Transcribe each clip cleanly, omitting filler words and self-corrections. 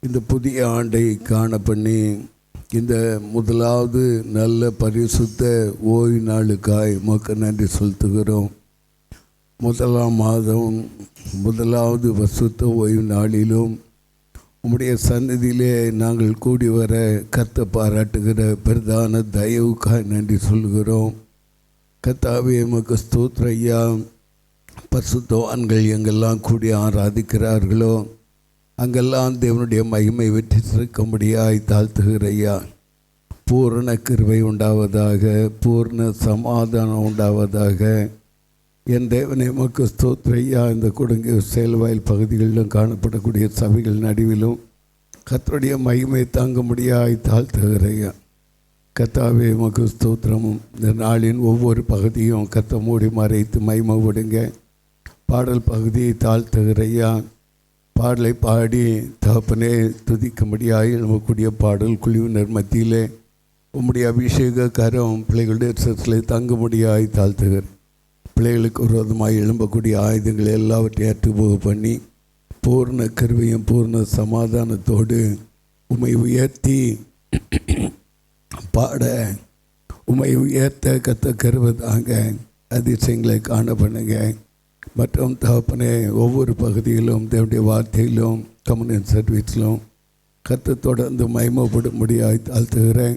இந்த புதிய ஆண்டை காண பண்ணி இந்த முதலாவது நல்ல பரிசுத்த ஓய்வு நாளுக்காய் உமக்கு நன்றி செலுத்துகிறோம். முதலாம் மாதம் முதலாவது பரிசுத்த ஓய்வு நாளிலும் உம்முடைய சந்நிதியிலே நாங்கள் கூடி வர கர்த்த பாராட்டுகிற பிரதான தயவுக்காய் நன்றி சொல்கிறோம். கர்த்தாவே உமக்கு ஸ்தோத்திரம் ஐயா. பரிசுத்தவான்கள் எங்கெல்லாம் கூடி ஆராதிக்கிறார்களோ அங்கெல்லாம் தேவனுடைய மகிமை வெற்றி சிறக்கும்படியாய் தாழ்த்துகிற ஐயா. பூரண கிருபை உண்டாவதாக, பூர்ண சமாதானம் உண்டாவதாக. என் தேவனை உமக்கு ஸ்தோத்திரம் ஐயா. இந்த கொடுங்க செயல்வாயில் பகுதிகளிலும் காணப்படக்கூடிய சபைகள் நடுவிலும் கர்த்தருடைய மகிமை தாங்க முடியாய் தாழ்த்துகிற ஐயா. கர்த்தாவே உமக்கு ஸ்தோத்திரமும். இந்த நாளின் ஒவ்வொரு பகுதியும் கர்த்த மூடி மறைத்து மகிமை விடுங்க. பாடல் பகுதியை தாழ்த்துகிற ஐயா. பாடலை பாடி தகப்பனே துதிக்கும்படியாய் நமக்குரிய பாடல் குழுவினர் மத்தியிலே உம்முடைய அபிஷேக கரம் பிள்ளைகளுடைய சிரசில் தங்கும்படியாய் தாழ்த்துகிறேன். பிள்ளைகளுக்கு விரோதமாக எழும்பக்கூடிய ஆயுதங்களை எல்லாவற்றையும் ஏற்றுப்போக பண்ணி பூர்ண கருவையும் பூர்ண சமாதானத்தோடு உம்மை உயர்த்தி பாட உம்மை உயர்த்த கத்த கருவதாங்க அதிசயங்களை காண பண்ணுங்க. மற்றும் தகப்பனே ஒவ்வொரு பகுதியிலும் தேவனுடைய வார்த்தையிலும் கம்யூனியன் சர்வீஸிலும் கர்த்தர் தொடர்ந்து மகிமைப்படும்படியாய் தாழ்த்துகிறேன்.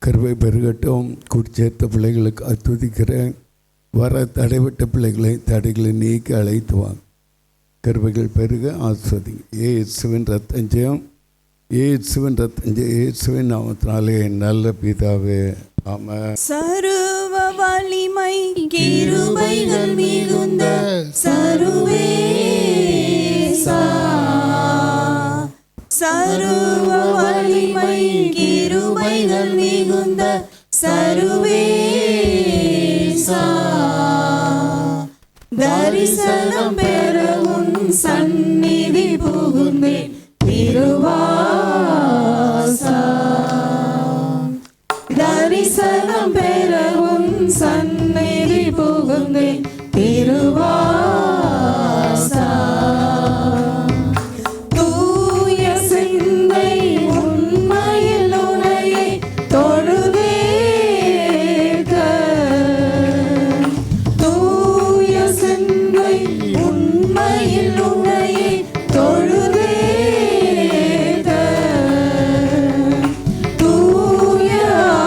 கருவை பெருகட்டும். கூடி சேர்த்த பிள்ளைகளுக்கு துதிக்கிறேன். வர தடைவிட்ட பிள்ளைகளை தடைகளை நீக்கி அழைத்து வாங்க. கருவைகள் பெருக ஆஸ்வதிங்க. இயேசுவின் ரத்தஞ்சயம், இயேசுவின் ரத்தஞ்சயம், இயேசுவின் நாமத்தினாலே நல்ல பிதாவே ஆமென். சர்வ வலிமை கிருபைகள் மிகுந்த சர்வேசா, சர்வ வலிமை கிருபைகள் மிகுந்த சர்வேசா, தரிசனம் பெற உன் சந்நிதி புகுந்தேன் திருவாசா, தரிசனம் பெற உன் சந்நிதி புகுந்தேன் திருவாசா, தூய சிந்தை உண்மையில் உனையை தொழுதேக, தூய சிந்தை உண்மையில் உனையை தொழுதேக, தூய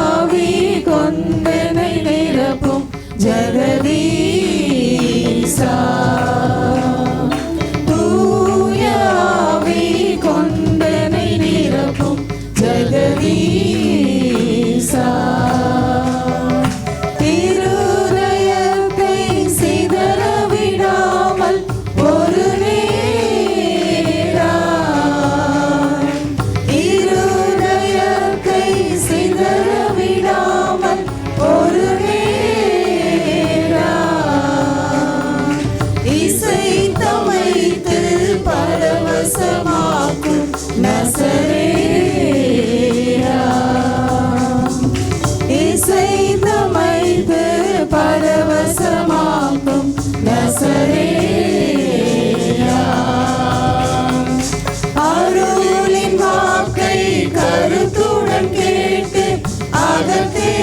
ஆவி கொண்டனை நிரப்பும் ஜெகதீசா, தூய ஆவி கொண்டனை நிரப்பும் ஜெகதீசா, இருதயத்தை சிதற விடாமல் ஒரு நேரம், இருதயத்தை சிதற விடாமல் ஒரு நேரம், இசைத்தமைத்து பரவசமாக்கும் நசரேயா, இசைத்தமைத்து பரவசமாக்கும் நசரேயா, அருளின் வாக்கை கருத்துடன் கேட்டு அகத்தேற்று,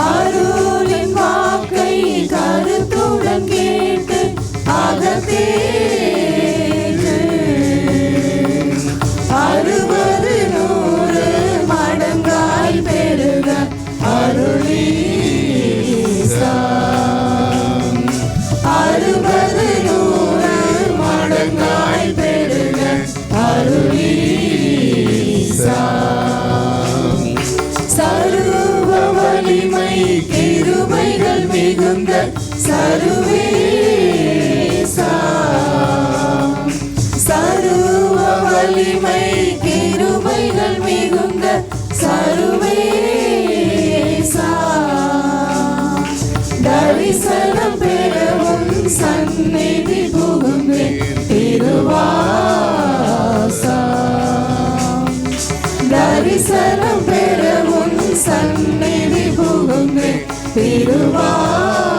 அருளின் வாக்கை கருத்துடன் கேட்டு அகத்தேற்று, 60-100 மடங்காய் பெருக அருளீசா, 60-100 மடங்காய் பெருக அருளீசா, சர்வ வலிமை கிருபைகள் மிகுந்த சர்வேசா, சர்வ வலிமை கிருபைகள் மிகுந்த சர்வேசா, தரிசனம் பெற உன் சந்நிதி புகுந்தேன் திருவாசா, தரிசனம் பெற உன் சந்நிதி புகுந்தேன் திருவாசா,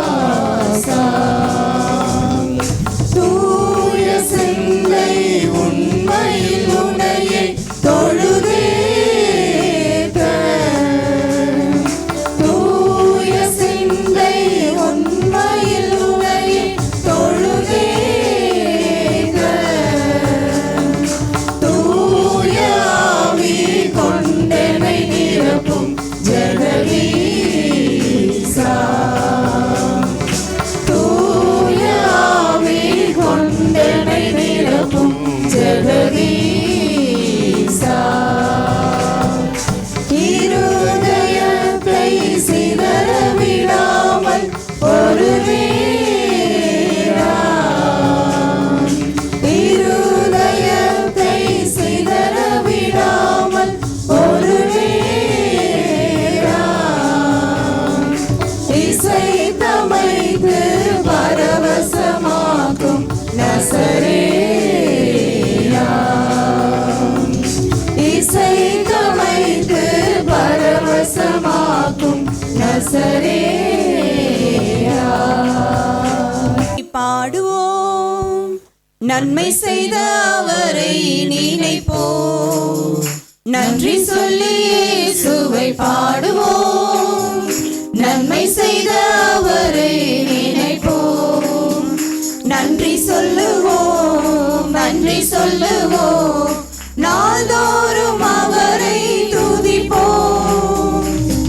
சுகமாக்கும் நசரேயா. பாடுவோம், நன்மை செய்த அவரை நினைப்போம். நன்றி சொல்லி இயேசுவை பாடுவோம், நன்மை செய்த அவரை நினைப்போம். நன்றி சொல்லுவோம், நன்றி சொல்லுவோம், நாள்தோறும் அவரை துதிப்போம்.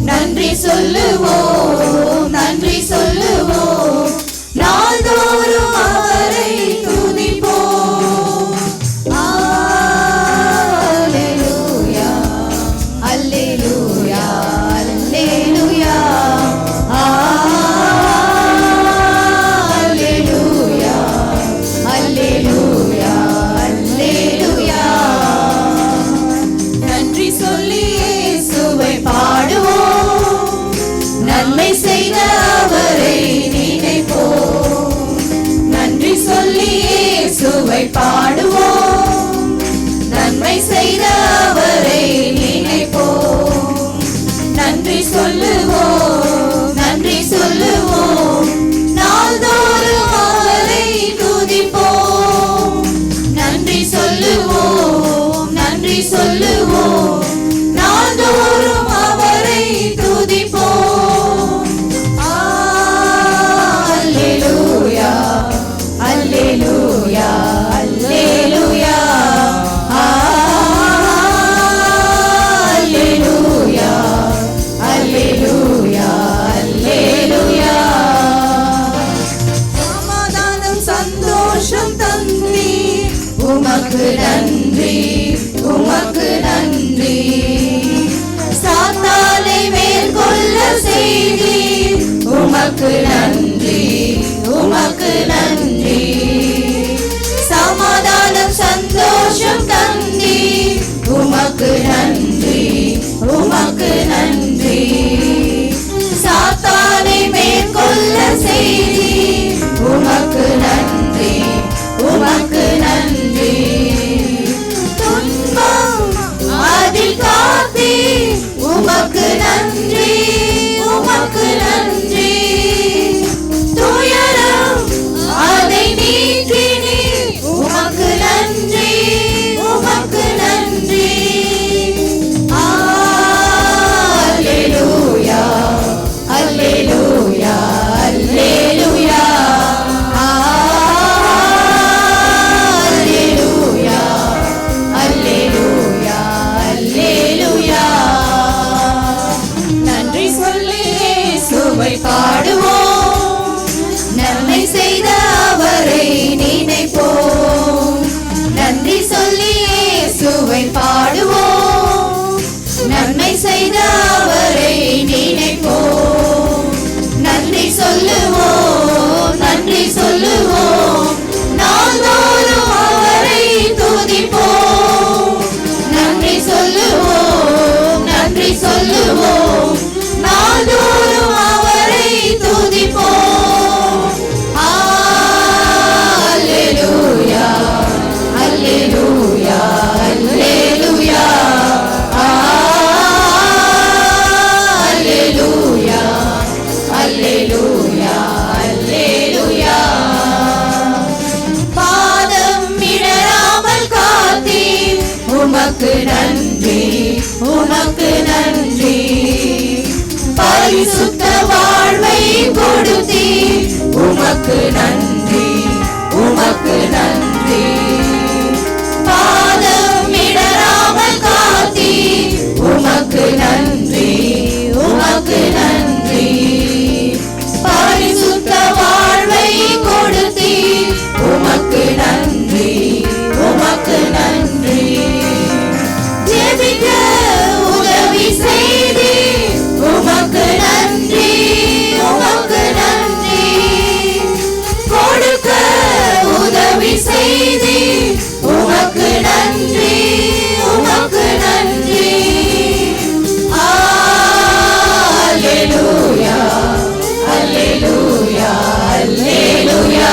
நன்றி சொல்லுவோம், நன்றி சொல்லுவோம், நாள்தோறும் அவரை துதிப்போம். அல்லேலூயா, அல்லேலூயா, அல்லேலூயா, அல்லேலூயா, அல்லேலூயா, அல்லேலூயா. நன்றி சொல்லி இயேசுவை பாடுவோம், நன்மை செய்த அவரை நினைப்போம். நன்றி சொல்லி இயேசுவை பாடுவோம், நன்மை செய்த அவரை நினைப்போம். நன்றி சொல்லுவோம், நன்றி சொல்லுவோம், நாள்தோறும் அவரை துதிப்போம். நன்றி சொல்லுவோம், நன்றி சொல்லுவோம், நாள்தோறும் அவரை துதிப்போம். அல்லேலூயா, அல்லேலூயா, அல்லேலூயா, அல்லேலூயா, அல்லேலூயா, அல்லேலூயா. சமாதானம் சந்தோஷம் தந்தி உமக்கு நன்றி, உமக்கு நன்றி. சாத்தானை மேற்கொள்ள செய்தி உமக்கு நன்றி, உமக்கு நன்றி. சமாதானம் சந்தோஷம் தந்தி உமக்கு நன்றி, உமக்கு நன்றி. சாத்தானை மேற்கொள்ள செய்தி உமக்கு நன்றி, உமக்கு நன்றி. துன்பம் அதில் காத்தி உமக்கு நன்றி, உமக்கு நன்றி. துயரம் அதை நீக்கினி உமக்கு நன்றி, உமக்கு நன்றி. அல்லேலூயா, அல்லேலூயா, அல்லேலூயா, அல்லேலூயா, அல்லேலூயா, அல்லேலூயா. நன்றி சொல்லி இயேசுவை பாடுவோம், நன்மை செய்த அவரை நினைப்போம். நன்றி சொல்லி இயேசுவை பாடுவோம், நன்மை செய்த அவரை நினைப்போம். நன்றி சொல்லுவோம், நன்றி சொல்லுவோம், நாள்தோறும் அவரை துதிப்போம். நன்றி சொல்லுவோம், நன்றி சொல்லுவோம், நாள்தோறும் அவரை துதிப்போம். அல்லேலூயா, அல்லேலூயா, அல்லேலூயா, அல்லேலூயா, அல்லேலூயா, அல்லேலூயா. பாதம் இடராமல் காத்தி உமக்கு நன்றி, உமக்கு நன்றி. பரிசுத்த வாழ்வை கொடுத்தி உமக்கு நன்றி, உமக்கு நன்றி. பாதம் இடராமல் காத்தி உமக்கு நன்றி, உமக்கு நன்றி. பரிசுத்த வாழ்வை கொடுத்தி உமக்கு நன்றி, உமக்கு நன்றி. ஜெபிக்க உதவி செய்தி உமக்கு நன்றி, உமக்கு நன்றி. கொடுக்க உதவி செய்தி உமக்கு நன்றி, உமக்கு நன்றி. அல்லேலூயா, அல்லேலூயா, அல்லேலூயா,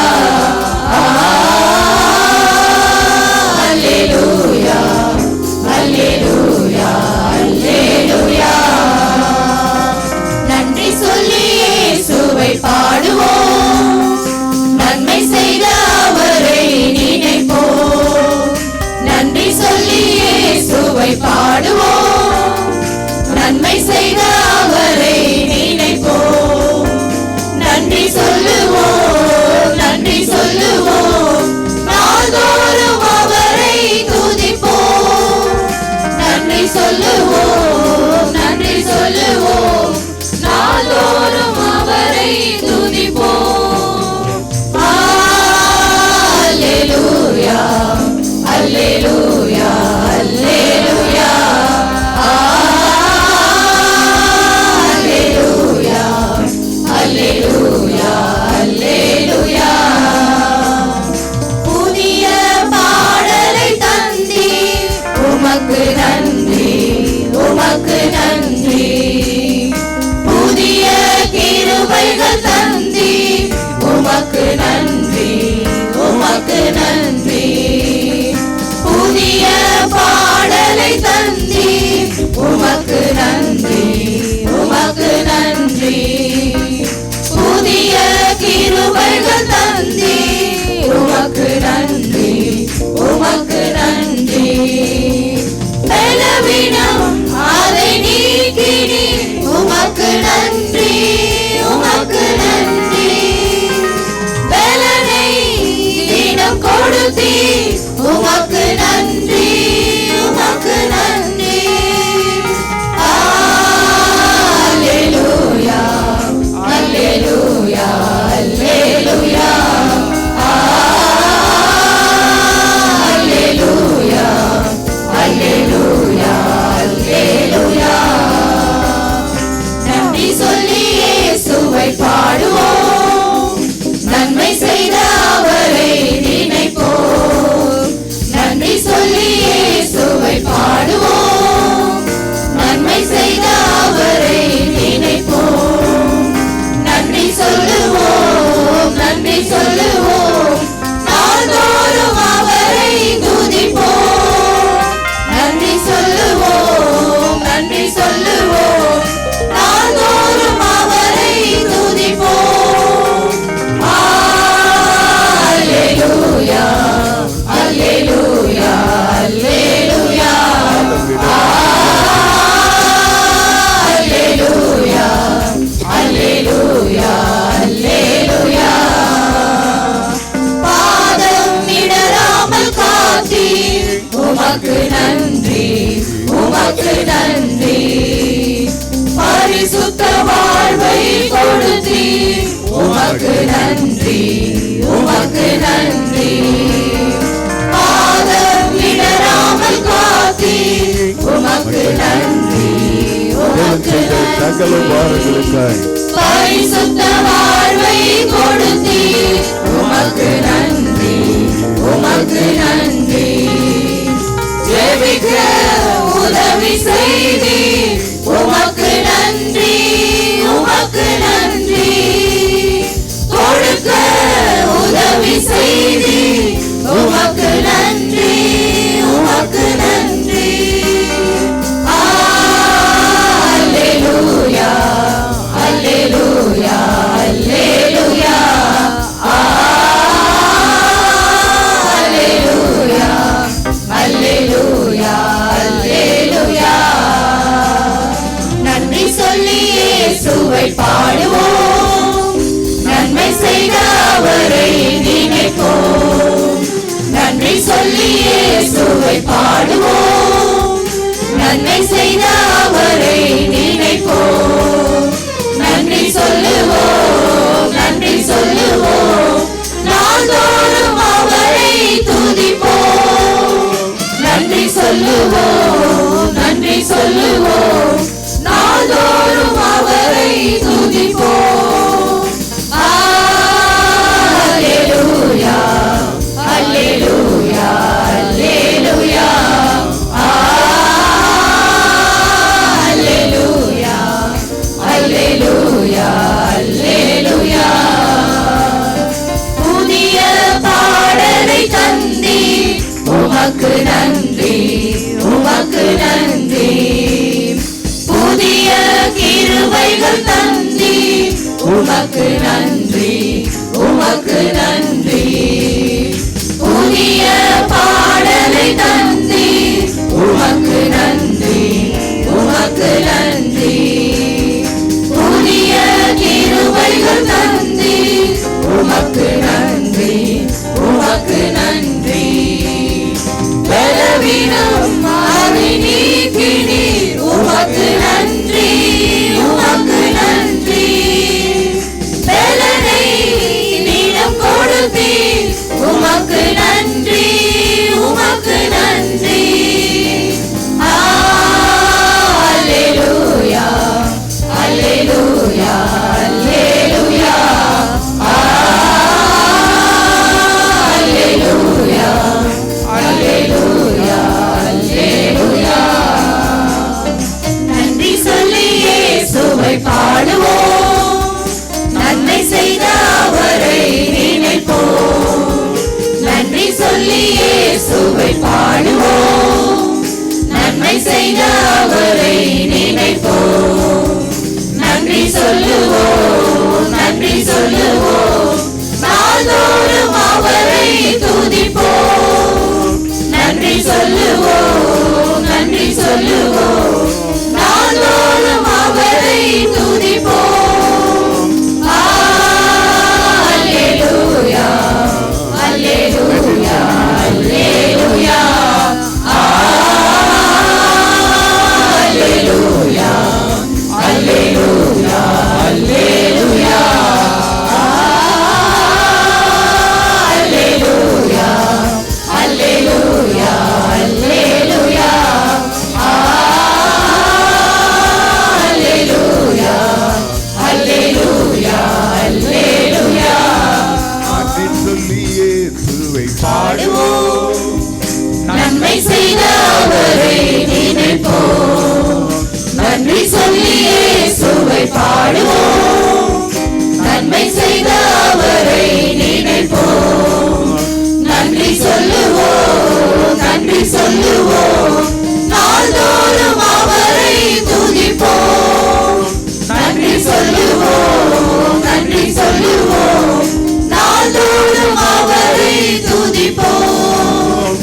அல்லேலூயா, அல்லேலூயா, அல்லேலூயா. நன்மை செய்த அவரை நினைப்போம். நன்றி சொல்லுவோம், நன்றி சொல்லுவோம், நாள்தோறும் அவரை துதிப்போம். நன்றி சொல்லுவோம், நன்றி சொல்லுவோம், நாள்தோறும் அவரை துதிப்போம். அல்லேலூயா, அல்லேலூயா, அல்லேலூயா, அல்லேலூயா, அல்லேலூயா, அல்லேலூயா. புதிய பாடலை தந்தீர், உமக்கு நன்றி, உமக்கு நன்றி. புதிய கிருபைகள் தந்தீர், உமக்கு நன்றி, உமக்கு நன்றி. புதிய பாடலை தந்தீர், உமக்கு நன்றி, உமக்கு நன்றி. புதிய கிருபைகள் தந்தீர், உமக்கு நன்றி, உமக்கு நன்றி. பலவீனம் அதை நீக்கினீர், உமக்கு நன்றி, உமக்கு நன்றி. பலனை தினம் கொடுத்தீர், உமக்கு நன்றி, உமக்கு நன்றி. அல்லேலூயா, அல்லேலூயா, அல்லேலூயா, அல்லேலூயா, அல்லேலூயா, அல்லேலூயா. நன்றி சொல்லி இயேசுவை பாடுவோம், நன்மை செய்த அவரை நினைப்போம். நன்றி சொல்லி இயேசுவை பாடுவோம், நன்மை செய்த அவரை நினைப்போம். நன்றி சொல்லுவோம், நன்றி சொல்லுவோம், நாள்தோறும் அவரை துதிப்போம். நன்றி சொல்லுவோம், நன்றி சொல்லுவோம், நாள்தோறும் அவரை துதிப்போம். அல்லேலூயா, அல்லேலூயா, அல்லேலூயா, அல்லேலூயா, அல்லேலூயா, அல்லேலூயா. பாதம் இடராமல் காத்தீர், உமக்கு நன்றி, உமக்கு நன்றி. பரிசுத்த வாழ்வை கொடுத்தீர், உமக்கு நன்றி, உமக்கு நன்றி. பாதம் இடராமல் காத்தீர், உமக்கு நன்றி, உமக்கு சகல நன்றி. பாரங்களுக்காய் பரிசுத்த வாழ்வை கொடுத்தீர், உமக்கு நன்றி, உமக்கு நன்றி. ஜெபிக்க உதவி செய்தீர், உமக்கு நன்றி, உமக்கு நன்றி. கொடுக்க உதவி செய்தீர், உமக்கு நன்றி, உமக்கு நன்றி. அல்லேலூயா, அல்லேலூயா, அல்லேலூயா, அல்லேலூயா, அல்லேலூயா, அல்லேலூயா. நன்றி சொல்லி இயேசுவை பாடுவோம், நன்மை செய்த அவரை நினைப்போம். நன்றி சொல்லி இயேசுவை பாடுவோம், நன்மை செய்த அவரை நினைப்போம். நன்றி சொல்லுவோம், நன்றி சொல்லுவோம், நாள்தோறும் அவரை துதிப்போம். நன்றி சொல்லுவோம், நன்றி சொல்லுவோம், நாள்தோறும் அவரை துதிப்போம். அல்லேலூயா, அல்லேலூயா, அல்லேலூயா, அல்லேலூயா, அல்லேலூயா, அல்லேலூயா. புதிய பாடலை தந்தீர், உமக்கு நன்றி, உமக்கு நன்றி. புதிய கிருபைகள் தந்தீர், உமக்கு நன்றி, உமக்கு நன்றி. புதிய பாடலை தந்தீர், உமக்கு நன்றி, உமக்கு நன்றி. இயேசுவை பாடுவோம், நன்மை செய்த அவரை நினைப்போம். நன்றி சொல்லுவோம், நன்றி சொல்லுவோம், நாள்தோறும் அவரை துதிப்போம். நன்றி சொல்லுவோம், நன்றி சொல்லுவோம், நாள்தோறும் அவரை துதிப்போம். அல்லேலூயா, அல்லேலூயா, அல்லேலூயா, அல்லேலூயா, அல்லேலூயா, அல்லேலூயா, அல்லேலூயா, அல்லேலூயா, அல்லேலூயா, அல்லேலூயா, அல்லேலூயா, அல்லேலூயா. நன்றி சொல்லி இயேசுவை பாடுவோம், நன்மை செய்த அவரை நினைப்போம். நன்றி சொல்லி இயேசுவை பாடுவோம், நன்மை செய்த அவரை நினைப்போம். நன்றி சொல்லுவோம், நன்றி சொல்லுவோம், நாள்தோறும் அவரை துதிப்போம். நன்றி சொல்லுவோம், நன்றி சொல்லுவோம், நாள்தோறும் அவரை துதிப்போம்.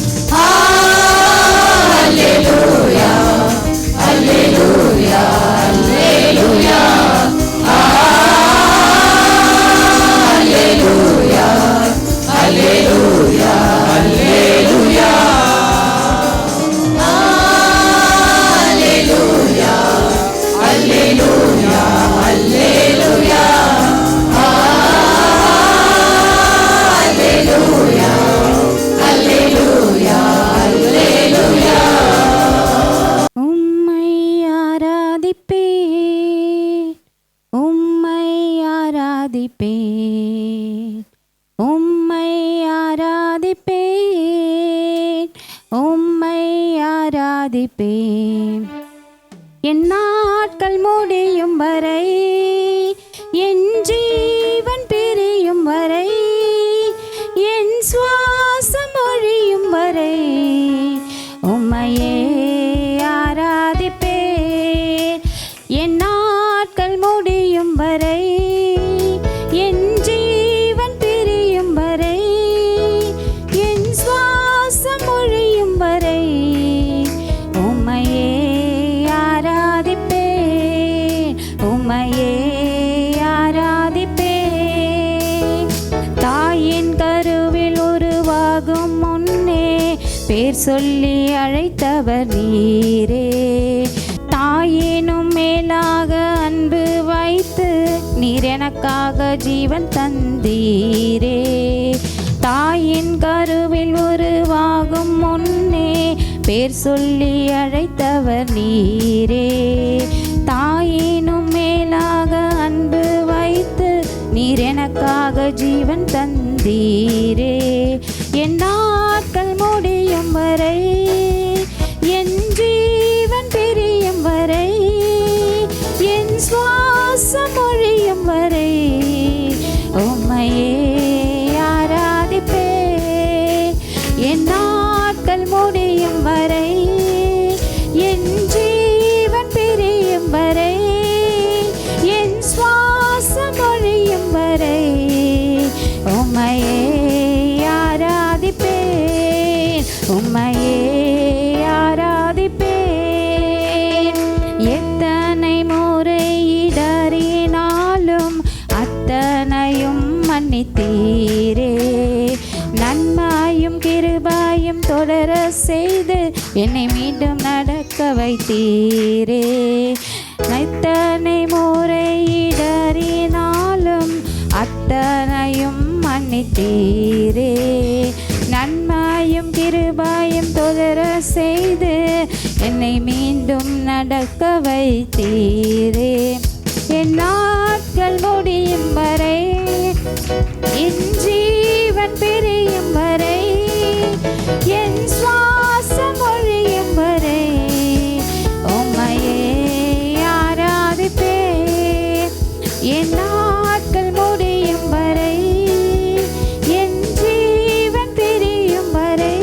அல்லேலூயா, அல்லேலூயா, அல்லேலூயா, அல்லேலூயா, அல்லேலூயா, அல்லேலூயா, அல்லேலூயா, அல்லேலூயா, அல்லேலூயா, அல்லேலூயா, அல்லேலூயா, அல்லேலூயா. உம்மை ஆராதிப்பேன், உம்மை ஆராதிப்பேன், உம்மை ஆராதிப்பேன், உம்மை ஆராதிப்பேன். என் நாட்கள் முடியும் வரை, என் ஜீவன் பிரியும் வரை, என் சுவாசம் ஒழியும் வரை உம்மையே ஆராதிப்பேன். என் நாட்கள் முடியும் வரை, என் ஜீவன் பிரியும் வரை, என் சுவாசம் ஒழியும் வரை உம்மையே ஆராதிப்பேன், உம்மையே ஆராதிப்பேன். தாயின் கருவில் உருவாகும் முன்னே பேர் சொல்லி அழைத்தவர் நீரே. தாயினும் மேலாக அன்பு வைத்து நீர் எனக்காக ஜீவன் தந்தீரே. தாயின் கருவில் உருவாகும் முன்னே பேர் சொல்லி அழைத்தவர் நீரே. தாயினும் மேலாக அன்பு வைத்து நீர் எனக்காக ஜீவன் தந்தீரே. என் நாட்கள் முடியும் வரை, என் ஜீவன் பிரியும் வரை, என் சுவாசம் ஒழியும் வரை உம்மையே ஆராதிப்பேன். என் நாட்கள் முடியும் வரை, என் ஜீவன் பிரியும் வரை, என் சுவாசம் ஒழியும் வரை உம்மையே ஆராதிப்பேன், உம்மையே ஆராதிப்பேன். எத்தனை முறை இடறினாலும் அத்தனையும் மன்னித்தீரே. நன்மையும் கிருபையும் தொடர செய்து என்னை மீண்டும் நடக்க வைத்தீரே. எத்தனை முறை இடறினாலும் அத்தனையும் மன்னித்தீரே. நன்மையும் கிருபையும் தொடர செய்து என்னை மீண்டும் நடக்க வைத்தீரே. என் நாட்கள் முடியும் வரை, என் ஜீவன் பிரியும் வரை, என் சுவாசம் ஒழியும் வரை உம்மையே ஆராதிப்பேன். என் நாட்கள் முடியும் வரை, என் ஜீவன் பிரியும் வரை,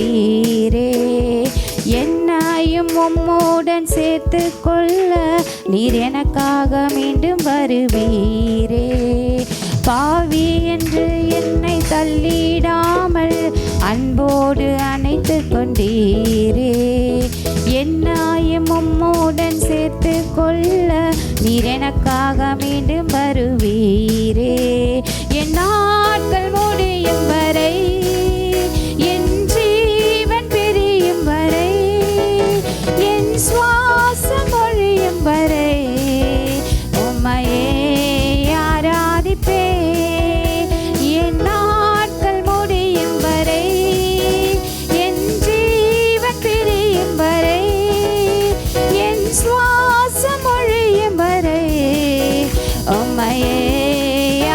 கொண்டீரே. என்னையும் உம்முடன் சேர்த்து கொள்ள நீர் எனக்காக மீண்டும் வருவீரே. பாவி என்று என்னை தள்ளிடாமல் அன்போடு அணைத்து கொண்டீரே. என்னையும் உம்முடன் சேர்த்து கொள்ள நீர் எனக்காக மீண்டும் வருவீரே. என் நாட்கள் முடியும் வரை, என் ஜீவன் பிரியும் வரை, என் சுவாசம் ஒழியும் வரை உம்மையே ஆராதிப்பே. என் நாட்கள் முடியும் வரை, என் ஜீவன் பிரியும் வரை, என் சுவாசம் ஒழியும் வரை உம்மையே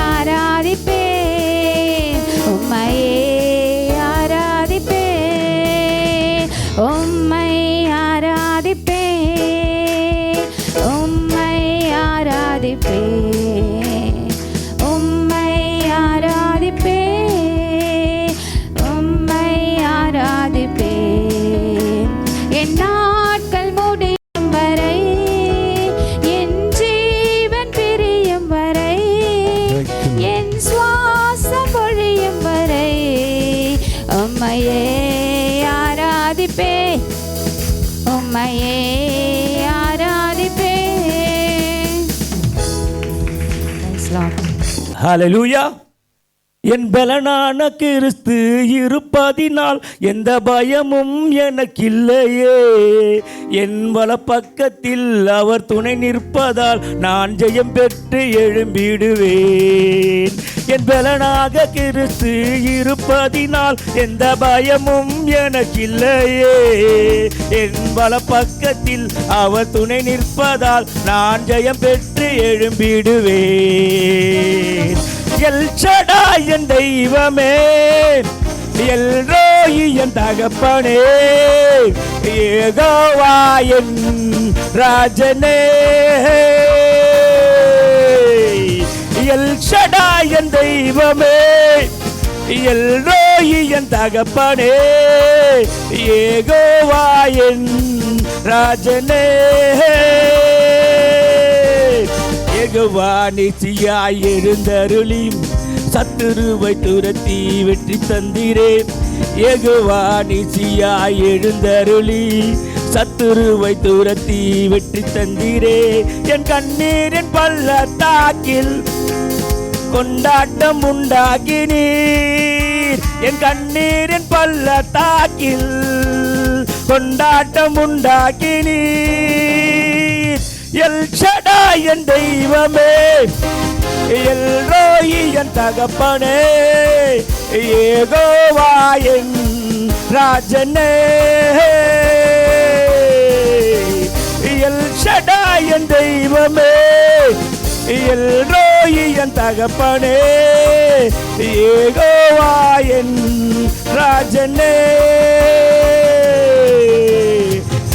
ஆராதிப்பே. உம்மையே ஆராதிப்பே. உம்மை ஆராதிப்பே. உம்மை ஆராதிப்பே. உம்மை ஆராதிப்பே. உம்மை ஆராதிப்பே. என் நாட்கள் முடியும் வரை, என் ஜீவன் பிரியும் வரை, என் சுவாசம் பொழியும் வரை உம்மையே ஆராதிப்பே. உம்மையே ஆராதிப்பே. Praise Lord. ஹல்லேலூயா. என் பலனான கிறிஸ்து இருப்பதினால் எந்த பயமும் எனக்கில்லையே. என் வலப்பக்கத்தில் அவர் துணை நிற்பதால் நான் ஜெயம் பெற்று எழும்பிடுவேன். என் பலனாக கிறிஸ்து இருப்பதினால் எந்த பயமும் எனக்கில்லையே. என் வலப்பக்கத்தில் அவர் துணை நிற்பதால் நான் ஜெயம் பெற்று எழும்பிடுவேன். எல் ஷடாய் என் தெய்வமே, எல் ரோயி என் தகப்பனே, யெகோவா என் ராஜனே. எல் ஷடாய் என் தெய்வமே, எல் ரோயி என் தகப்பனே, யெகோவா என் ராஜனே. யெகோவா நிசியாய் எழுந்தருளி சத்துருவை துரத்தி வெற்றி தந்திரே. யெகோவா நிசியாய் எழுந்தருளி சத்துருவை துரத்தி வெற்றி தந்திரே. என் கண்ணீரின் பள்ளத்தாக்கில் கொண்டாட்டம் உண்டாக்கினீர். என் கண்ணீரின் பள்ளத்தாக்கில் கொண்டாட்டம் உண்டாக்கினீர். எல் ஷடாய் என் தெய்வமே, எல் ரோயி என் தகப்பனே, யெகோவா என் ராஜனே. எல் ஷடாய் என் தெய்வமே, எல் ரோயி என் தகப்பனே, யெகோவா என் ராஜனே.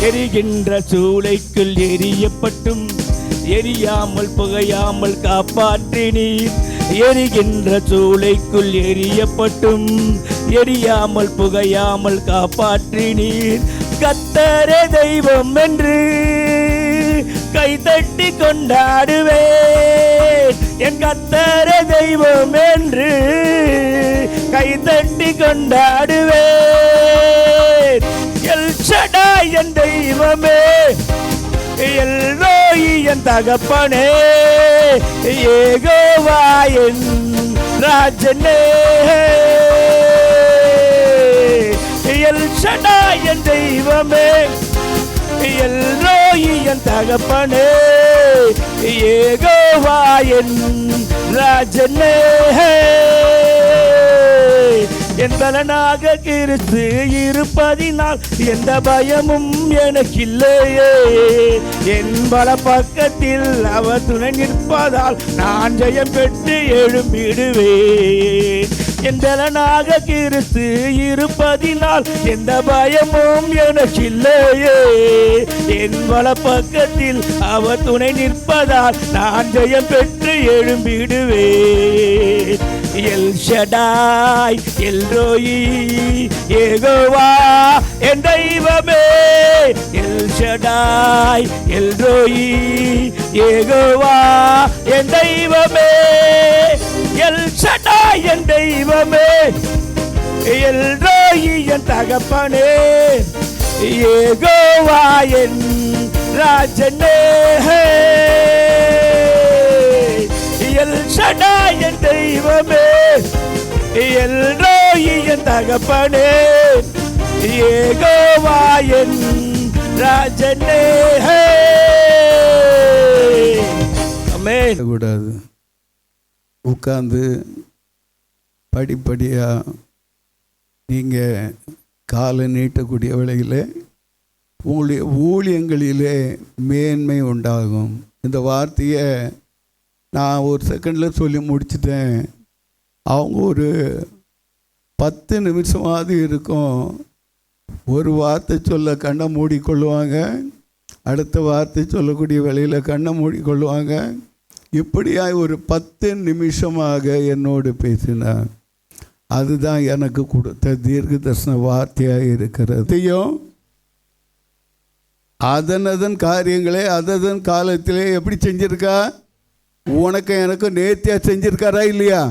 எரிகின்ற சூளைக்குள் எரியப்பட்டும் எரியாமல் புகையாமல் காப்பாற்றினீர். எரிகின்ற சூளைக்குள் எரியப்பட்டும் எரியாமல் புகையாமல் காப்பாற்றினீர். கர்த்தரே தெய்வம் என்று கைதட்டி கொண்டாடுவேன். என் கர்த்தரே தெய்வம் என்று கைதட்டி கொண்டாடுவேன். எல் ஷடாய் என் தெய்வமே, எல் ரோயி என் தகப்பனே, யெகோவா என் ராஜனே. எல் ஷடாய் என் தெய்வமே, எல் ரோயி என் தகப்பனே, யெகோவா என் ராஜனே. என் பலனாக கிறிஸ்து இருப்பதினால் எந்த பயமும் எனக்கில்லையே. என் வலப்பக்கத்தில் அவர் துணை நிற்பதால் நான் ஜெயம் பெற்று எழும்பிடுவேன். என் பலனாக கிறிஸ்து இருப்பதினால் எந்த பயமும் எனக்கில்லையே. என் வலப்பக்கத்தில் அவர் துணை நிற்பதால் நான் ஜெயம் பெற்று எழும்பிடுவேன். எல் ஷடாய் எல்ரோயி யெகோவா என் தெய்வமே. எல் ஷடாய் எல்ரோயி யெகோவா என் தெய்வமே. எல் ஷடாய் என் தெய்வமே, எல்ரோயி என் தகப்பனே, யெகோவா என் ராஜனே. எல் ஷடாய் என் தெய்வமே, எல்ரோயி என் தகப்பனே, யெகோவா என் ராஜனே. ஆமென். கூடாது. உட்கார்ந்து படிப்படியாக நீங்கள் காலை நீட்டக்கூடிய வேளையில் உங்களுடைய ஊழியங்களிலே மேன்மை உண்டாகும். இந்த வார்த்தையை நான் ஒரு செகண்டில் சொல்லி முடிச்சிட்டேன். அவங்க ஒரு 10 நிமிஷமாவது இருக்கும். ஒரு வார்த்தை சொல்ல கண்ணை மூடிக்கொள்ளுவாங்க, அடுத்த வார்த்தை சொல்லக்கூடிய வேளையில் கண்ணை மூடிக்கொள்ளுவாங்க. இப்படியாய் ஒரு 10 நிமிஷமாக என்னோடு பேசினார். அதுதான் எனக்கு கொடுத்த தீர்க்க தரிசன வார்த்தையாக இருக்கிறதையும் அதன் காரியங்களே அதன் காலத்திலே எப்படி செஞ்சிருக்கா, உனக்கு எனக்கு நேர்த்தியாக செஞ்சிருக்காரா இல்லையா?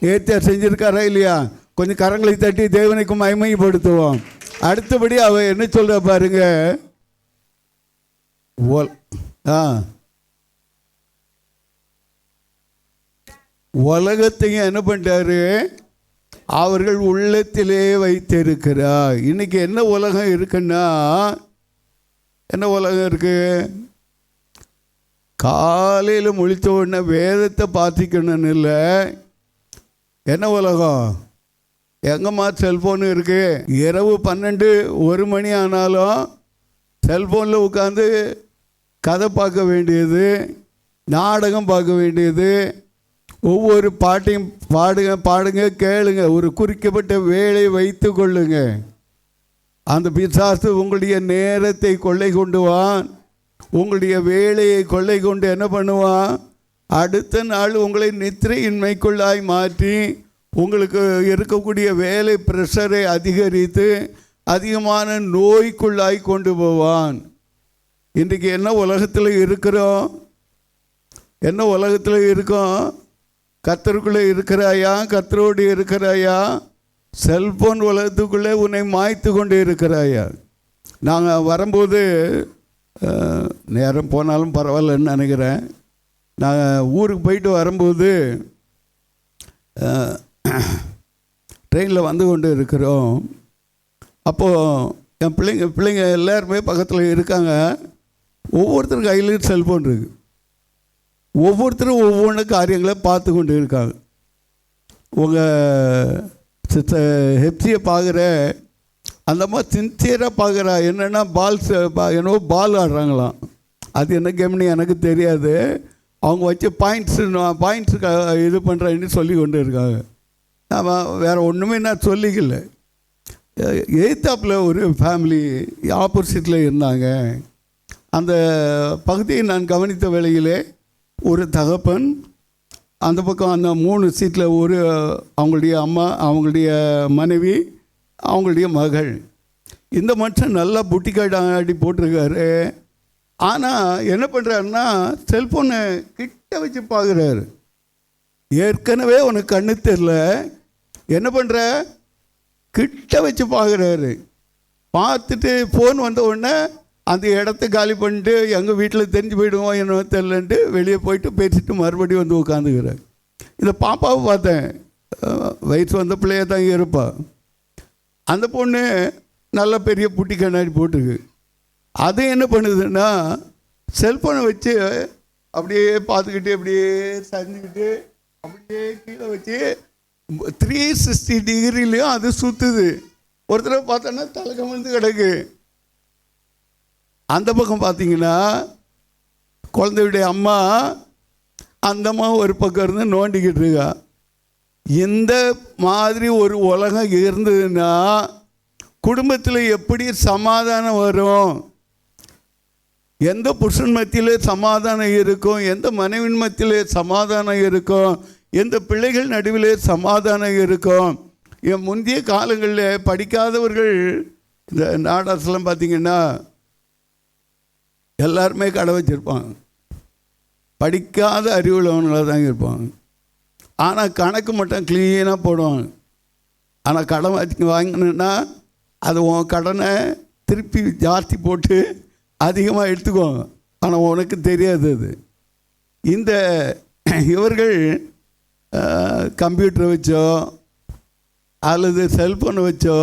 நேர்த்தியாக செஞ்சிருக்காரா இல்லையா? கொஞ்சம் கரங்களை தட்டி தேவனுக்கு மகிமைப்படுத்துவோம். அடுத்தபடி அவ என்ன சொல்ற பாருங்க. உலகத்தையும் என்ன பண்ணிட்டாரு, அவர்கள் உள்ளத்திலே வைத்திருக்கிறார். இன்னைக்கு என்ன உலகம் இருக்குன்னா, என்ன உலகம் இருக்கு? காலையில் முழித்த உடனே வேதத்தை பார்த்திக்கணும்னு இல்லை. என்ன உலகம்? எங்கம்மா செல்ஃபோனு இருக்கு. இரவு 12-1 மணி ஆனாலும் செல்ஃபோனில் உட்காந்து கதை பார்க்க வேண்டியது, நாடகம் பார்க்க வேண்டியது, ஒவ்வொரு பாட்டையும் பாடுங்க கேளுங்க. ஒரு குறிக்கப்பட்ட வேலை வைத்து கொள்ளுங்க. அந்த பிசாசு உங்களுடைய நேரத்தை கொள்ளை கொண்டுவான், உங்களுடைய வேலையை கொள்ளை கொண்டு என்ன பண்ணுவான், அடுத்த நாள் உங்களை நித்திரையின்மைக்குள்ளாய் மாற்றி உங்களுக்கு இருக்கக்கூடிய வேலை ப்ரெஷரை அதிகரித்து அதிகமான நோய்க்குள்ளாய் கொண்டு போவான். இன்றைக்கு என்ன உலகத்தில் இருக்கிறோம்? என்ன உலகத்தில் இருக்கோம்? கர்த்தருக்குள்ளே இருக்கிறாயா? கர்த்தரோடு இருக்கிறாயா? செல்ஃபோன் உலகத்துக்குள்ளே உன்னை மாய்த்து கொண்டு இருக்கிறாயா? நாங்கள் வரும்போது நேரம் போனாலும் பரவாயில்லன்னு நினைக்கிறேன். நாங்கள் ஊருக்கு போயிட்டு வரும்போது ட்ரெயினில் வந்து கொண்டு இருக்கிறோம். அப்போது என் பிள்ளைங்க எல்லாருமே பக்கத்தில் இருக்காங்க. ஒவ்வொருத்தரும் கையிலையும் செல்ஃபோன் இருக்குது. ஒவ்வொருத்தரும் ஒவ்வொன்று காரியங்களை பார்த்து கொண்டு இருக்காங்க. உங்கள் ஹெப்சியை பார்க்குற அந்த மாதிரி சின்சியராக பார்க்குறா. என்னென்னா என்னவோ பால் ஆடுறாங்களாம். அது என்ன கேம்னு எனக்கு தெரியாது. அவங்க வச்சு பாயிண்ட்ஸு இது பண்ணுறேன்னு சொல்லி கொண்டு இருக்காங்க. நான் வேறு ஒன்றுமே நான் சொல்லிக்கல. எய்த்தாப்பில் ஒரு ஃபேமிலி ஆப்போசிட்டில் இருந்தாங்க. அந்த பகுதியை நான் கவனித்த வேளையிலே ஒரு தகப்பன், அந்த பக்கம் அந்த 3 சீட்டில் ஒரு அவங்களுடைய அம்மா, அவங்களுடைய மனைவி, அவங்களுடைய மகள். இந்த மனுஷன் நல்லா புட்டிக்காடி போட்டிருக்காரு. ஆனால் என்ன பண்ணுறாருன்னா செல்ஃபோனை கிட்ட வச்சு பார்க்குறாரு. ஏற்கனவே உனக்கு கண்ணு தெரில, என்ன பண்ணுற, கிட்ட வச்சு பார்க்குறாரு. பார்த்துட்டு ஃபோன் வந்த உடனே அந்த இடத்த காலி பண்ணிட்டு எங்கள் வீட்டில் தெரிஞ்சு போயிடுவோம் என்ன தெரிலன்ட்டு வெளியே போயிட்டு பேசிட்டு மறுபடியும் வந்து உட்காந்துக்கிறார். இந்த பாப்பாவை பார்த்தேன், வயசு வந்த பிள்ளையாக தான் இருப்பா. அந்த பொண்ணு நல்ல பெரிய புட்டி கண்ணாடி போட்டிருக்கு. அது என்ன பண்ணுதுன்னா செல்ஃபோனை வச்சு அப்படியே பார்த்துக்கிட்டு அப்படியே சரிஞ்சுக்கிட்டு அப்படியே கீழே வச்சு 360 டிகிரிலையும் அது சுற்றுது. ஒரு தடவை பார்த்தோன்னா தலை கமிழ்ந்து கிடக்கு. அந்த பக்கம் பார்த்தீங்கன்னா குழந்தையுடைய அம்மா, அந்த அம்மா ஒரு பக்கம் இருந்து நோண்டிக்கிட்டு இருக்கா. இந்த மாதிரி ஒரு உலகம் இருந்ததுன்னா குடும்பத்தில் எப்படி சமாதானம் வரும்? எந்த புருஷன் மத்தியிலே சமாதானம் இருக்கும்? எந்த மனைவின் மத்தியிலே சமாதானம் இருக்கும்? எந்த பிள்ளைகள் நடுவிலே சமாதானம் இருக்கும். என் முந்தைய காலங்களில் படிக்காதவர்கள் இந்த நாடாசெல்லாம் பார்த்திங்கன்னா எல்லாருமே கடை வச்சுருப்பாங்க. படிக்காத அறிவுள்ளவங்களாக தான் இருப்பாங்க. ஆனால் கணக்கு மட்டும் க்ளீனாக போடுவாங்க. ஆனால் கடன் வாங்கினா அது உன் கடனை திருப்பி ஜாஸ்தி போட்டு அதிகமாக எடுத்துக்குவாங்க. ஆனால் உனக்கு தெரியாது அது. இந்த இவர்கள் கம்ப்யூட்டரை வச்சோ அல்லது செல்ஃபோனை வச்சோ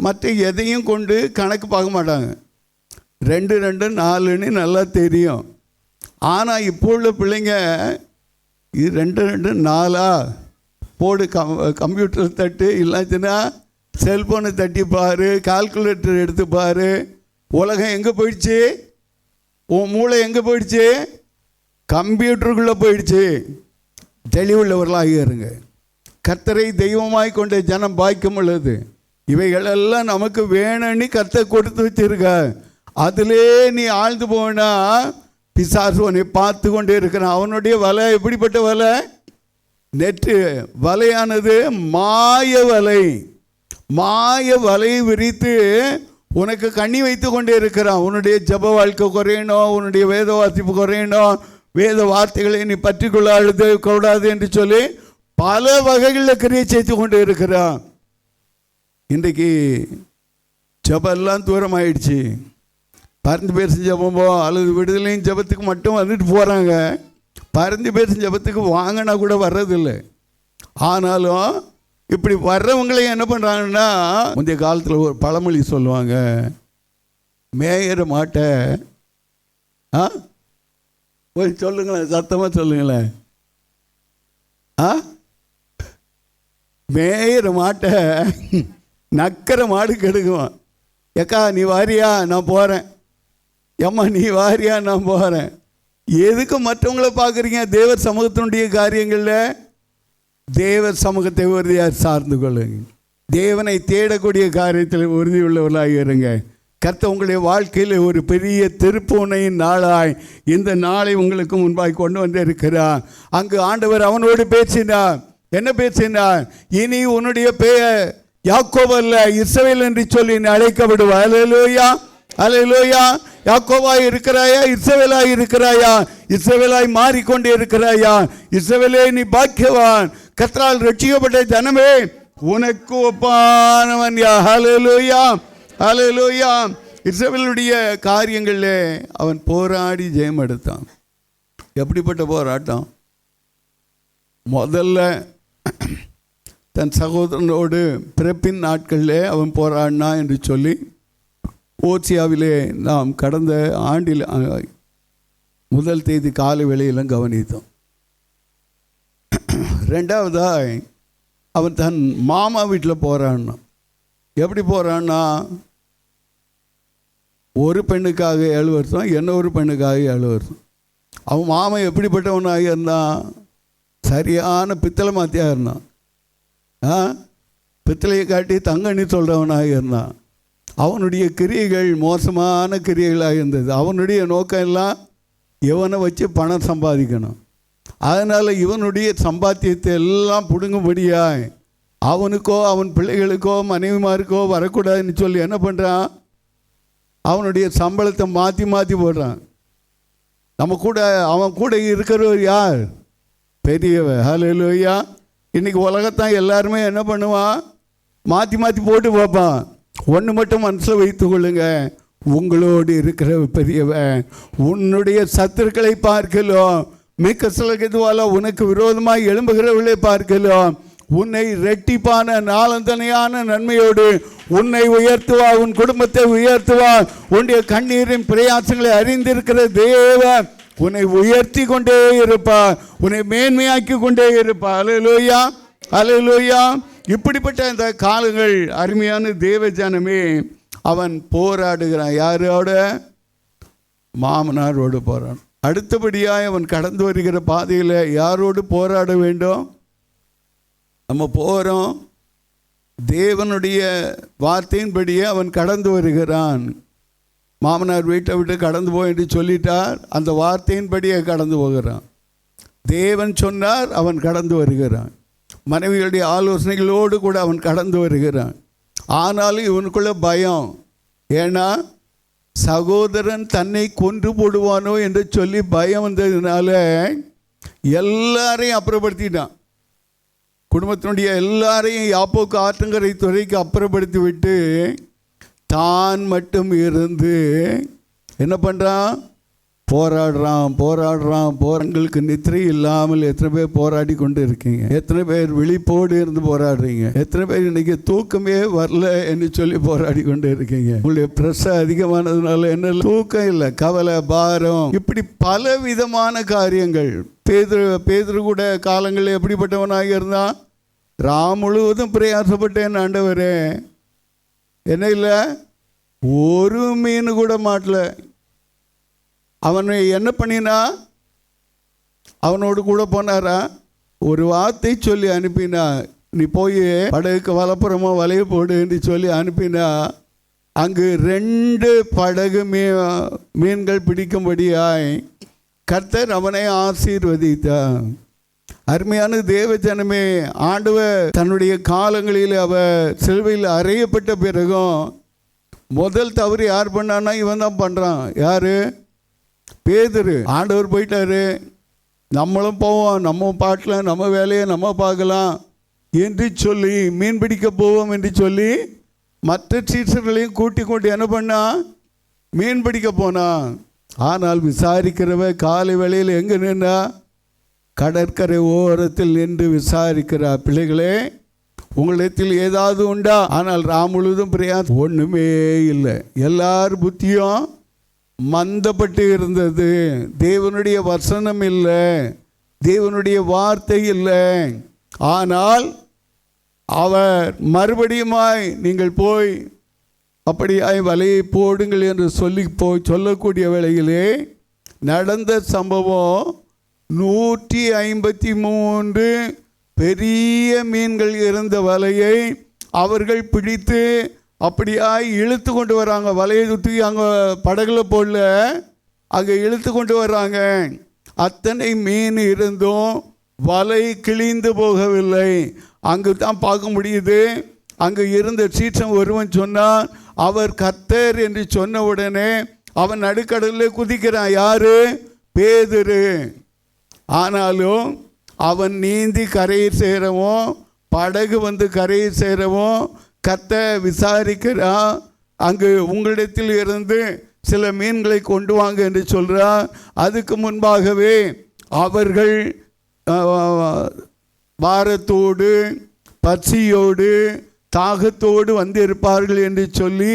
மற்ற எதையும் கொண்டு கணக்கு பார்க்க மாட்டாங்க. 2 2 4ன்னு நல்லா தெரியும். ஆனால் இப்போ உள்ள பிள்ளைங்க இது 2 2 4 போடு, கம்ப்யூட்டர் தட்டு, இல்லைச்சுன்னா செல்ஃபோனை தட்டி பாரு, கால்குலேட்டர் எடுத்து பாரு. உலகம் எங்கே போயிடுச்சு? உன் மூளை எங்கே போயிடுச்சு? கம்ப்யூட்டருக்குள்ளே போயிடுச்சு. தெளிவுள்ளவர்களாக இருங்க. கர்த்தரை தெய்வமாய் கொண்ட ஜனம் பாக்கியம் உள்ளது. இவைகளெல்லாம் நமக்கு வேணும்னு கர்த்தர் கொடுத்து வச்சிருக்க. அதிலே நீ ஆழ்ந்து போனா பிசாசு உன்னை பார்த்து கொண்டே இருக்கிறான். அவனுடைய வலை எப்படிப்பட்ட வலை? நெட்டு வலையானது மாய வலை. மாய வலையை விரித்து உனக்கு கண்ணி வைத்து கொண்டே இருக்கிறான். உன்னுடைய ஜப வாழ்க்கை குறையணும், உன்னுடைய வேத வாசிப்பு குறையணும், வேத வார்த்தைகளை நீ பற்றிக்கொள்ள அழுத கூடாது என்று சொல்லி பல வகைகளில் கிரியை செய்து கொண்டு இருக்கிறான். இன்றைக்கு ஜபெல்லாம் தூரமாயிடுச்சு. பறந்து பேசும் ஜபமோ அல்லது விடுதலையும் ஜபத்துக்கு மட்டும் வந்துட்டு போகிறாங்க. பறந்து பேசும் ஜபத்துக்கு வாங்கினா கூட வர்றதில்லை. ஆனாலும் இப்படி வர்றவங்களையும் என்ன பண்ணுறாங்கன்னா, முந்தைய காலத்தில் ஒரு பழமொழி சொல்லுவாங்க, மேயிற மாட்டை போய் சொல்லுங்களேன், சத்தமாக சொல்லுங்களேன். மேயிற மாட்டை நக்கிற மாடு கெடுக்குவான். ஏக்கா நீ வாரியா, நான் போகிறேன். ஏம்மா நீ வாரியா, நான் போகிறேன். எதுக்கு மற்றவங்கள பார்க்குறீங்க? தேவ சமூகத்தினுடைய காரியங்களில் தேவ சமூகத்தை உறுதியாக சார்ந்து கொள்ளுங்க. தேவனை தேடக்கூடிய காரியத்தில் உறுதி உள்ளவர்களாக இருங்க. கர்த்தர் உங்களுடைய வாழ்க்கையில் ஒரு பெரிய திருப்புனையின் நாளாய் இந்த நாளை உங்களுக்கு முன்பாய் கொண்டு வந்து இருக்கிறார். அங்கு ஆண்டவர் அவனோடு பேசினார். என்ன பேசினார்? இனி உன்னுடைய பெயர் யாக்கோபு அல்ல, இஸ்ரவேல் என்று சொல்லி நீ அழைக்கப்படுவாய். அல்லேலூயா, அல்லேலூயா. யாக்கோபாய் இருக்கிறாயா? இஸ்ரவேலாய் இருக்கிறாயா? இஸ்ரவேலாய் மாறிக்கொண்டே இருக்கிறாயா? இஸ்ரவேலே நீ பாக்கியவான். கர்த்தரால் ரட்சிக்கப்பட்ட ஜனமே உனக்கு ஒப்பானவன் யா. ஹல்லேலூயா, ஹல்லேலூயா. இஸ்ரவேலுடைய காரியங்களில் அவன் போராடி ஜெயம் எடுத்தான். எப்படிப்பட்ட போராட்டம்? முதல்ல தன் சகோதரனோடு பிறப்பின் நாட்களிலே அவன் போராடினான் என்று சொல்லி ஓசியாவிலே நாம் கடந்த ஆண்டில் 1 தேதி காலை வேளையிலும் கவனித்தோம். 2வதாய் அவன் தன் மாமா வீட்டில் போராடினான். எப்படி போராடினா? ஒரு பெண்ணுக்காக 7 வருஷம், இன்னொரு பெண்ணுக்காக 7 வருஷம். அவன் மாமன் எப்படிப்பட்டவனாக இருந்தான்? சரியான பித்தளை மாத்தியாக இருந்தான். பித்தளையை காட்டி தங்கன்னு சொல்கிறவனாக இருந்தான். அவனுடைய கிரியைகள் மோசமான கிரியைகளாக இருந்தது. அவனுடைய நோக்கம் எல்லாம் இவனை வச்சு பணம் சம்பாதிக்கணும். அதனால் இவனுடைய சம்பாத்தியத்தை எல்லாம் பிடுங்கும்படியாய் அவனுக்கோ அவன் பிள்ளைகளுக்கோ மனைவிமாருக்கோ வரக்கூடாதுன்னு சொல்லி என்ன பண்ணுறான்? அவனுடைய சம்பளத்தை மாற்றி மாற்றி போடுறான். நம்ம கூட அவன் கூட இருக்கிறவர் யார்? பெரியவன். ஹல்லேலூயா. இன்றைக்கி உலகத்தான் எல்லாருமே என்ன பண்ணுவான்? மாற்றி மாற்றி போட்டு பார்ப்பான். ஒன்று மட்டும் மனசில் வைத்து கொள்ளுங்க, உங்களோடு இருக்கிற பெரியவன் உன்னுடைய சத்துருக்களை பார்க்கலாம், மிக்க சிலகுதுவால உனக்கு விரோதமாக எழும்புகிறவர்களை பார்க்கலாம், உன்னை இரட்டிப்பான நாளந்தனையான நன்மையோடு உன்னை உயர்த்துவா, உன் குடும்பத்தை உயர்த்துவா. உன்னுடைய கண்ணீரின் பிரயாசங்களை அறிந்திருக்கிற தேவன் உன்னை உயர்த்தி கொண்டே இருப்பார், உன்னை மேன்மையாக்கி கொண்டே இருப்பார். அல்லேலூயா, அல்லேலூயா. இப்படிப்பட்ட இந்த காலங்கள் அருமையான தேவ ஜனமே அவன் போராடுகிறான். யாரோட? மாமனாரோடு போராடும். அடுத்தபடியாக அவன் கடந்து வருகிற பாதையில் யாரோடு போராட வேண்டும்? நம்ம போகிறோம், தேவனுடைய வார்த்தையின்படியே அவன் கடந்து வருகிறான். மாமனார் வீட்டை விட்டு கடந்து போய் என்று சொல்லிட்டார், அந்த வார்த்தையின்படியே கடந்து போகிறான். தேவன் சொன்னார், அவன் கடந்து வருகிறான். மனைவிகளுடைய ஆலோசனைகளோடு கூட அவன் கடந்து வருகிறான். ஆனாலும் இவனுக்குள்ள பயம். ஏன்னா சகோதரன் தன்னை கொன்று போடுவானோ என்று சொல்லி பயம் வந்ததுனால எல்லாரையும் அப்புறப்படுத்திட்டான். குடும்பத்தினுடைய எல்லாரையும் யாப்போக்கு ஆற்றங்கரை துறைக்கு அப்புறப்படுத்தி விட்டு தான் மட்டும் இருந்து என்ன பண்ணுறான்? போராடுங்களுக்கு நித்திரை இல்லாமல் எத்தனை பேர் போராடி கொண்டு இருக்கீங்க? எத்தனை பேர் விழிப்போடு இருந்து போராடுறீங்க? எத்தனை பேர் இன்னைக்கு தூக்கமே வரல என்று சொல்லி போராடி கொண்டு இருக்கீங்க? உங்களுடைய ப்ரெஷர் அதிகமானதுனால என்ன தூக்கம் இல்லை, கவலை, பாரம், இப்படி பல விதமான காரியங்கள். பேதுரு கூட காலங்களில் எப்படிப்பட்டவனாக இருந்தான்? முழுவதும் பிரயாசப்பட்டேன் ஆண்டவரே, என்ன இல்லை ஒரு மீன் கூட மாட்டல. அவனை என்ன பண்ணினா? அவனோடு கூட போனாரா? ஒரு வார்த்தை சொல்லி அனுப்பினா, நீ போய் படகுக்கு வலப்புறமா வலைய போடு என்று சொல்லி அனுப்பினா, அங்கு 2 படகு மீன்கள் பிடிக்கும்படியாய் கர்த்தர் அவனை ஆசீர்வதித்தார். அருமையான தேவ ஜனமே, ஆண்டவர் தன்னுடைய காலங்களில் அவர் சிலுவையில் அறையப்பட்ட பிறகும் முதல் தவறு யார் பண்ணான்னா இவன் தான் பண்ணுறான். யார்? பேதுரு. ஆண்டவர் போயிட்டாரு, நம்மளும் போவோம், நம்ம பாட்டில் நம்ம வேலையை நம்ம பார்க்கலாம் என்று சொல்லி மீன் பிடிக்க போவோம் என்று சொல்லி மற்ற சீசர்களையும் கூட்டி கொண்டு என்ன பண்ணா? மீன் பிடிக்க போனான். ஆனால் விசாரிக்கிறவ காலை வேளையில் எங்கே நின்னா? கடற்கரை ஓரத்தில் நின்று விசாரிக்கிறார். பிள்ளைகளே, உங்களிடத்தில் ஏதாவது உண்டா? ஆனால் முழுவதும் பிரயாசம் ஒன்றுமே இல்லை. எல்லார் புத்தியும் மந்தப்பட்டு இருந்தது. தேவனுடைய வசனம் இல்லை, தேவனுடைய வார்த்தை இல்லை. ஆனால் அவர் மறுபடியுமாய் நீங்கள் போய் அப்படியாய் வலையை போடுங்கள் என்று சொல்லக்கூடிய வேளையிலே நடந்த சம்பவம் 153 பெரிய மீன்கள் இருந்த வலையை அவர்கள் பிடித்து அப்படியாய் இழுத்து கொண்டு வராங்க. வலையை சுற்றி அங்கே படகுல போடல, அங்கே இழுத்து கொண்டு வர்றாங்க. அத்தனை மீன் இருந்தும் வலை கிழிந்து போகவில்லை. அங்கு தான் பார்க்க முடியுது. அங்கு இருந்த சீற்றம் ஒருவன் சொன்னான், அவர் கர்த்தர் என்று சொன்ன உடனே அவன் நடுக்கடலில் குதிக்கிறான். யாரு? பேதுரு. ஆனாலும் அவன் நீந்தி கரையில் சேரவும், படகு வந்து கரையில் சேரவும் கர்த்தர் விசாரிக்கிறான். அங்கு உங்களிடத்தில் இருந்து சில மீன்களை கொண்டு வாங்க என்று சொல்கிறார். அதுக்கு முன்பாகவே அவர்கள் பாரத்தோடு பசியோடு தாகத்தோடு வந்திருப்பார்கள் என்று சொல்லி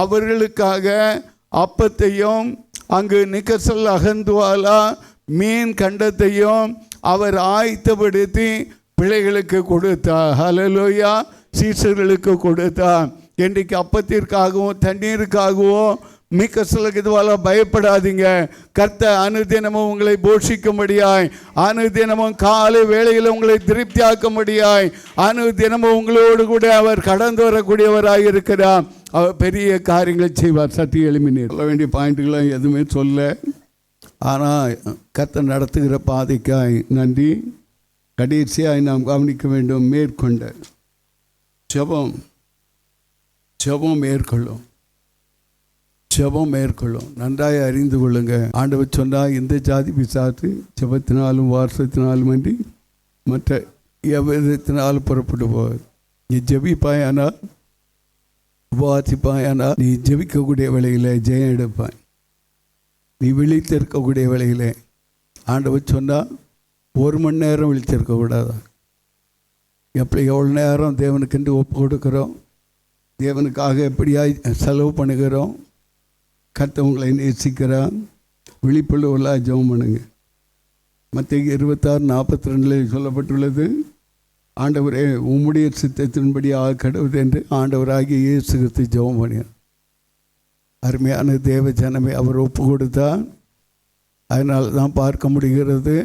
அவர்களுக்காக அப்பத்தையும் அங்கு நிக்கசல் அகந்துவாலா மீன் கண்டத்தையும் அவர் ஆயத்தப்படுத்தி பிள்ளைகளுக்கு கொடுத்தார். ஹல்லேலூயா. சீசர்களுக்கு கொடுத்தார். இன்றைக்கு அப்பத்திற்காகவும் தண்ணீருக்காகவும் மிக்கசலுக்கு இதுவால பயப்படாதீங்க. கர்த்தர் அனுதினமும் உங்களை போஷிக்கும்படியாய், அனுதினமும் காலை வேளையில் உங்களை திருப்தியாக்கும்படியாய், அனுதினமும் உங்களோடு கூட அவர் கடந்து வரக்கூடியவராக இருக்கிறார். அவர் பெரிய காரியங்களை செய்வார். சத்திய எளிமையினர் சொல்ல வேண்டிய பாயிண்ட்டுகளை எதுவுமே சொல்ல, ஆனால் கர்த்தர் நடத்துகிற பாதைக்காய் நன்றி. கடைசியாய் நாம் கவனிக்க வேண்டும், மேற்கொண்ட ஜெபம் மேற்கொள்ளும். நன்றாய் அறிந்து கொள்ளுங்க. ஆண்டவர் சொன்னால் இந்த ஜாதி பிசாசு ஜெபத்தினாலும் வாசத்தினாலும் அன்றி மற்ற எவ்விதத்தினாலும் புறப்பட்டு போவார். நீ ஜெபிப்பாயானால், உபவாசிப்பாயானால், நீ ஜெபிக்கக்கூடிய வேளையில் ஜெயம் எடுப்பாய். நீ விழித்திருக்கக்கூடிய வேளையில் ஆண்டவர் சொன்னால் 1 மணி நேரம் விழித்திருக்கக்கூடாதா? எவ்வளோ நேரம் தேவனுக்கென்று ஒப்பு கொடுக்குறோம், தேவனுக்காக எப்படியாய் செலவு பண்ணுகிறோம். கர்த்தர் உங்களை நேசிக்கிறான். விழிப்புள்ளவர்களாக ஜெபம் பண்ணுங்க. மத்தேயு 26:42 சொல்லப்பட்டுள்ளது, ஆண்டவரே உம்முடைய சித்தத்தின்படி கடவுள் என்று ஆண்டவராகிய இயேசு கிறிஸ்து ஜெபம் பண்ணினார். அருமையான தேவ ஜனமே, அவர் ஒப்பு கொடுத்தார். அதனால தான் பார்க்க முடிகிறது,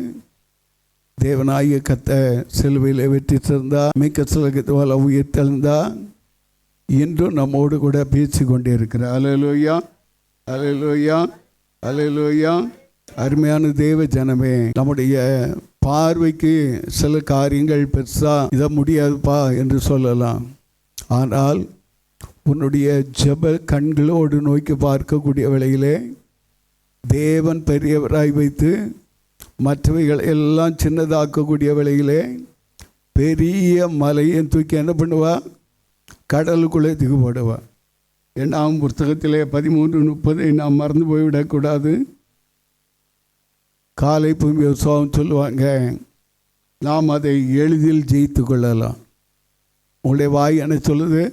தேவனாகிய கர்த்தர் சிலுவையில் வெற்றி தந்தார், மிக்கசலகத்தால் உயிர்த்தெழுந்தார், இன்றும் நம்மோடு கூட பேசி கொண்டே இருக்கிறார். அல்லேலூயா, அல்லேலூயா, அல்லேலூயா. அருமையான தேவ ஜனமே, நம்முடைய பார்வைக்கு சில காரியங்கள் பெருசாக இதை முடியாதுப்பா என்று சொல்லலாம். ஆனால் உன்னுடைய ஜெப கண்களோடு நோக்கி பார்க்கக்கூடிய வேளையிலே தேவன் பெரியவராய் வைத்து மற்றவைகள் எல்லாம் சின்னதாக்கக்கூடிய வேளையிலே பெரிய மலையை தூக்கி என்ன பண்ணுவா? கடலுக்குள்ளே தூக்கி போடுவா. என்னாகும் புத்தகத்திலே 13:30 நாம் மறந்து போய்விடக்கூடாது. காலை பூமி உற்சவம் சொல்லுவாங்க, நாம் அதை எளிதில் ஜெயித்து கொள்ளலாம். உங்களுடைய வாய் என்ன சொல்லுது?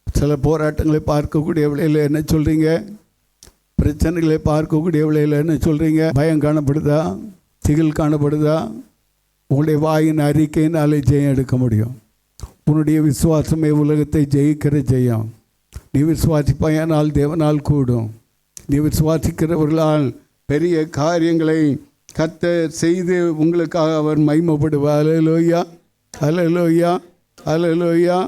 சில போராட்டங்களை பார்க்கக்கூடிய வேளையில் என்ன சொல்கிறீங்க? பிரச்சனைகளை பார்க்கக்கூடிய வேளையில் என்ன சொல்கிறீங்க? பயம் காணப்படுதா? திகில் காணப்படுதா? உங்களுடைய வாயின் அறிக்கையினாலே ஜெயம் எடுக்க முடியும். உன்னுடைய விசுவாசமே உலகத்தை ஜெயிக்கிற ஜெயம். நீ விசுவாசிப்பாயானால் தேவனால் கூடும். நீ விசுவாசிக்கிறவர்களால் பெரிய காரியங்களை கர்த்தர் செய்து உங்களுக்காக அவர் மகிமைப்படுவார். அல்லேலூயா, அல்லேலூயா, அல்லேலூயா.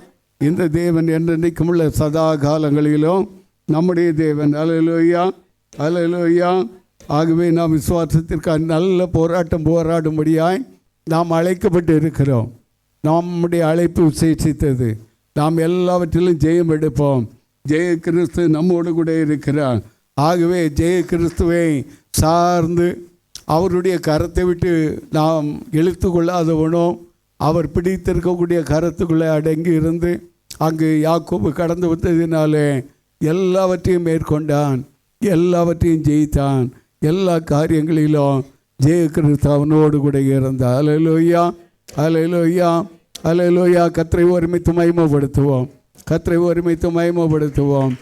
இந்த தேவன் என்றென்றைக்கும் உள்ள சதா காலங்களிலும் நம்முடைய தேவன். அல்லேலூயா, அல்லேலூயா. ஆகவே நாம் விசுவாசத்திற்காக நல்ல போராடும்படியாய் நாம் அழைக்கப்பட்டு இருக்கிறோம். நம்முடைய அழைப்பு விசேஷித்தது. நாம் எல்லாவற்றிலும் ஜெயம் எடுப்போம். ஜெய கிறிஸ்து நம்மோடு கூட இருக்கிறார். ஆகவே ஜெய கிறிஸ்துவை சார்ந்து அவருடைய கரத்தை விட்டு நாம் இழுத்து கொள்ளாதவனோ அவர் பிடித்திருக்கக்கூடிய கரத்துக்குள்ளே அடங்கி இருந்து அங்கு யாக்கோபு கடந்து வந்ததினாலே எல்லாவற்றையும் மேற்கொண்டான், எல்லாவற்றையும் ஜெயித்தான். எல்லா காரியங்களிலும் ஜெய கிறிஸ்து அவனோடு கூட இருந்தார். அல்லேலூயா, அல்லேலூயா, அல்லேலூயா. கர்த்தரை ஒருமித்து மகிமைப்படுத்துவோம், கர்த்தரை ஒருமித்து மகிமைப்படுத்துவோம்.